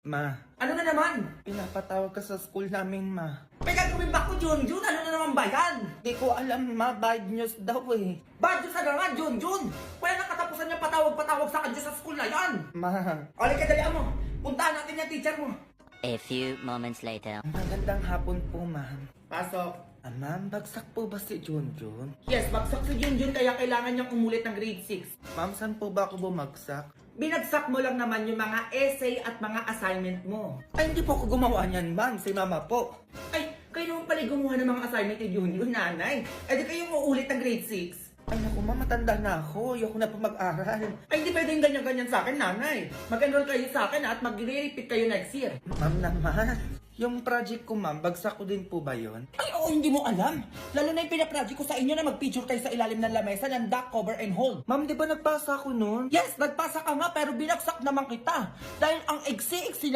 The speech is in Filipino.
Ma, Ano na naman? pinapatawag ka sa school namin, ma. May gagawin ba ko, Junjun? Ano na naman ba yan? Di ko alam, ma. Bad news daw eh. Bad news na nga, Junjun! Wala nang katapusan niya patawag-patawag sa kanya sa school na yan! Ma, Alika, dalihan mo! Puntahan natin yung teacher mo! A few moments later. magandang hapon po, ma'am. Pasok. Ma'am, bagsak po ba si Junjun? Yes, bagsak si Junjun kaya kailangan niyang umulit ng grade 6. Ma'am, saan po ba ako bumagsak? Binagsak mo lang naman yung mga essay at mga assignment mo. Ay, hindi po ako gumawa niyan, ma'am. Si mama po. Ay, kayo naman pala gumawa ng mga assignment ni Junjun, nanay. Eh di kayo uulit ng grade 6. Ay, naku, ma'am, matanda na ako. Ayoko na po mag-aral. Ay, hindi pwedeng ganyan-ganyan sa akin, nanay. Mag-enroll kayo sa akin at mag-repeat kayo next year. Ma'am naman, yung project ko, ma'am, bagsak ko din po ba yon? Ay, oo, hindi mo alam. Lalo na yung pinaproject ko sa inyo na mag-picture kayo sa ilalim ng lamesa ng duck, cover, and hold. Ma'am, di ba nagpasa ako nun? Yes, nagpasa ka nga pero binagsak naman kita. Dahil ang eksi-eksi